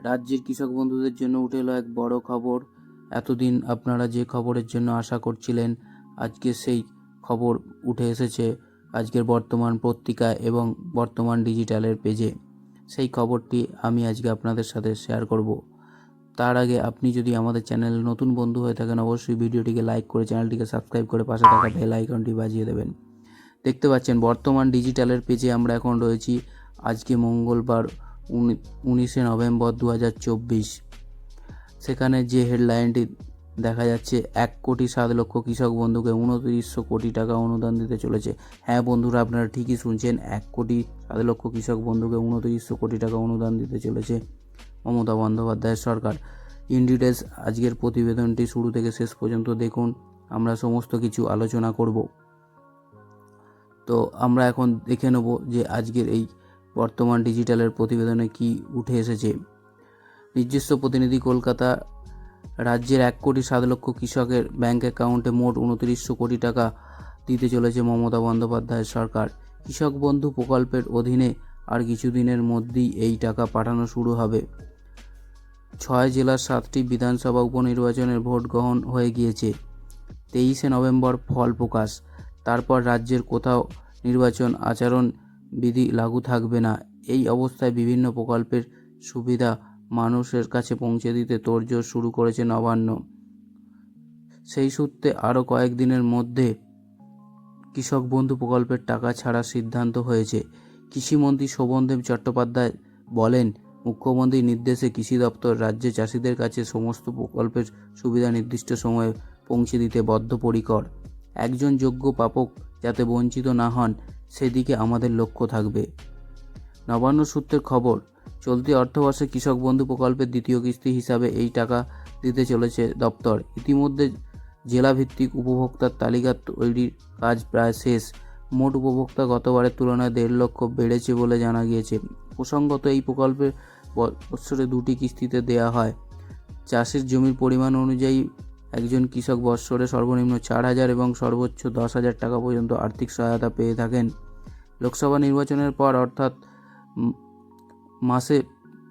রাজ্যের কৃষক বন্ধুদের জন্য উঠে এলো এক বড় খবর। এতদিন আপনারা যে খবরের জন্য আশা করছিলেন, আজকে সেই খবর উঠে এসেছে আজকের বর্তমান পত্রিকা এবং বর্তমান ডিজিটালের পেজে। সেই খবরটি আমি আজকে আপনাদের সাথে শেয়ার করব। তার আগে আপনি যদি আমাদের চ্যানেলে নতুন বন্ধু হয়ে থাকেন, অবশ্যই ভিডিওটিকে লাইক করে চ্যানেলটিকে সাবস্ক্রাইব করে পাশে থাকা বেল আইকনটি বাজিয়ে দেবেন। দেখতে পাচ্ছেন বর্তমান ডিজিটালের পেজে আমরা এখন রয়েছি। আজকে মঙ্গলবার 19শে নভেম্বর 2024। সেখানে যে হেডলাইনটি দেখা যাচ্ছে, 1,07,00,000 কৃষক বন্ধুকে 2900 কোটি টাকা অনুদান দিতে চলেছে। হ্যাঁ বন্ধুরা, আপনারা ঠিকই শুনছেন, 1,07,00,000 কৃষক বন্ধুকে 2900 কোটি টাকা অনুদান দিতে চলেছে মমতা বন্দ্যোপাধ্যায়ের সরকার। ইন ডিটেলস আজকের প্রতিবেদনটি শুরু থেকে শেষ পর্যন্ত দেখুন, আমরা সমস্ত কিছু আলোচনা করব। তো আমরা এখন দেখে নেব যে আজকের এই বর্তমান ডিজিটালের প্রতিবেদনে কি উঠে এসেছে। নিজস্ব প্রতিনিধি, কলকাতা। রাজ্যের 1,07,00,000 কৃষকের ব্যাংক অ্যাকাউন্টে মোট 2900 কোটি টাকা দিতে চলেছে মমতা বন্দ্যোপাধ্যায়ের সরকার। কৃষক বন্ধু প্রকল্পের অধীনে আর কিছুদিনের মধ্যেই এই টাকা পাঠানো শুরু হবে। 6 জেলার 7টি বিধানসভা উপনির্বাচনের ভোট গ্রহণ হয়ে গিয়েছে। 23শে নভেম্বর ফল প্রকাশ। তারপর রাজ্যের কোথাও নির্বাচন আচরণ বিধি লাগু থাকবে না। এই অবস্থায় বিভিন্ন প্রকল্পের সুবিধা মানুষের কাছে পৌঁছে দিতে তোড়জোড় শুরু করেছে নবান্ন। সেই সূত্রে আরও কয়েকদিনের মধ্যে কৃষক বন্ধু প্রকল্পের টাকা ছাড়ার সিদ্ধান্ত হয়েছে। কৃষিমন্ত্রী শোভনদেব চট্টোপাধ্যায় বলেন, মুখ্যমন্ত্রীর নির্দেশে কৃষি দপ্তর রাজ্যে চাষিদের কাছে সমস্ত প্রকল্পের সুবিধা নির্দিষ্ট সময়ে পৌঁছে দিতে বদ্ধপরিকর। একজন যোগ্য প্রাপক যাতে বঞ্চিত না হন, সেদিকে আমাদের লক্ষ্য থাকবে। নবান্ন সূত্রের খবর, চলতি অর্থবর্ষে কৃষক বন্ধু প্রকল্পের দ্বিতীয় কিস্তি হিসাবে এই টাকা দিতে চলেছে দপ্তর। ইতিমধ্যে জেলাভিত্তিক উপভোক্তার তালিকা তৈরির কাজ প্রায় শেষ। মোট উপভোক্তা গতবারের তুলনায় 1.5 লক্ষ বেড়েছে বলে জানা গিয়েছে। প্রসঙ্গত, এই প্রকল্পে বছরে 2টি কিস্তিতে দেয়া হয়। চাষের জমির পরিমাণ অনুযায়ী একজন কৃষক বৎসরে সর্বনিম্ন 4,000 এবং সর্বোচ্চ 10,000 টাকা পর্যন্ত আর্থিক সহায়তা পেয়ে থাকেন। লোকসভা নির্বাচনের পর অর্থাৎ মাসে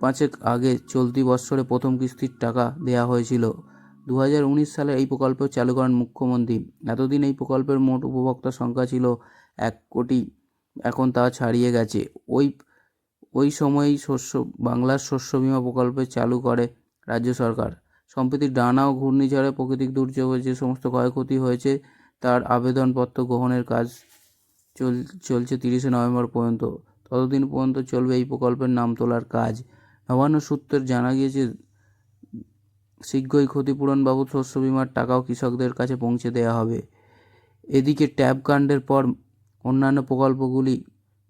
5 আগে চলতি বৎসরে প্রথম কিস্তির টাকা দেয়া হয়েছিল। 2019 সালে এই প্রকল্প চালু করেন মুখ্যমন্ত্রী। এতদিন এই প্রকল্পের মোট উপভোক্তার সংখ্যা ছিল 1 কোটি, এখন তা ছাড়িয়ে গেছে। ওই সময়েই বাংলার শস্য বীমা প্রকল্প চালু করে রাজ্য সরকার। সম্প্রতি টানা ও ঘূর্ণিঝড়ে প্রাকৃতিক দুর্যোগে যে সমস্ত ক্ষয়ক্ষতি হয়েছে তার আবেদনপত্র গ্রহণের কাজ চলছে 30শে নভেম্বর পর্যন্ত। ততদিন পর্যন্ত চলবে এই প্রকল্পের নাম তোলার কাজ। নবান্ন সূত্রে জানা গিয়েছে, শীঘ্রই ক্ষতিপূরণ বাবদ শস্য বীমার টাকাও কৃষকদের কাছে পৌঁছে দেওয়া হবে। এদিকে ট্যাব কাণ্ডের পর অন্যান্য প্রকল্পগুলি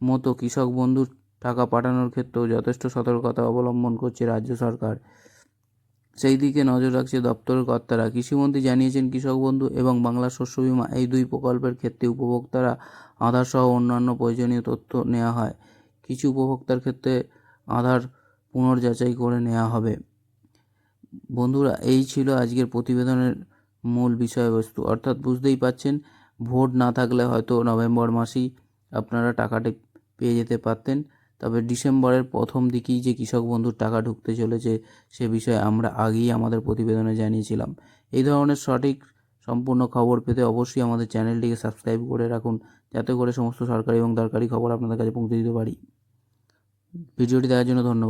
মতো কৃষক বন্ধুর টাকা পাঠানোর ক্ষেত্রেও যথেষ্ট সতর্কতা অবলম্বন করছে রাজ্য সরকার। সেই দিকে নজর রাখছে দপ্তরের কর্তারা। কৃষিমন্ত্রী জানিয়েছেন, কৃষক বন্ধু এবং বাংলা শস্য বীমা এই দুই প্রকল্পের ক্ষেত্রে উপভোক্তারা আধার সহ অন্যান্য প্রয়োজনীয় তথ্য নেওয়া হয়। কিছু উপভোক্তার ক্ষেত্রে আধার পুনর্যাচাই করে নেওয়া হবে। বন্ধুরা, এই ছিল আজকের প্রতিবেদনের মূল বিষয়বস্তু। অর্থাৎ বুঝতেই পাচ্ছেন, ভোট না থাকলে হয়তো নভেম্বর মাসেই আপনারা টাকাটি পেয়ে যেতে পারতেন। তবে ডিসেম্বরের প্রথম দিকেই যে কৃষক বন্ধুর টাকা ঢুকতে চলেছে সে বিষয়ে আমরা আগেই আমাদের প্রতিবেদনে জানিয়েছিলাম। এই ধরনের সঠিক সম্পূর্ণ খবর পেতে অবশ্যই আমাদের চ্যানেলটিকে সাবস্ক্রাইব করে রাখুন, যাতে করে সমস্ত সরকারি এবং দরকারি খবর আপনাদের কাছে পৌঁছে দিতে পারি। ভিডিওটি দেখার জন্য ধন্যবাদ।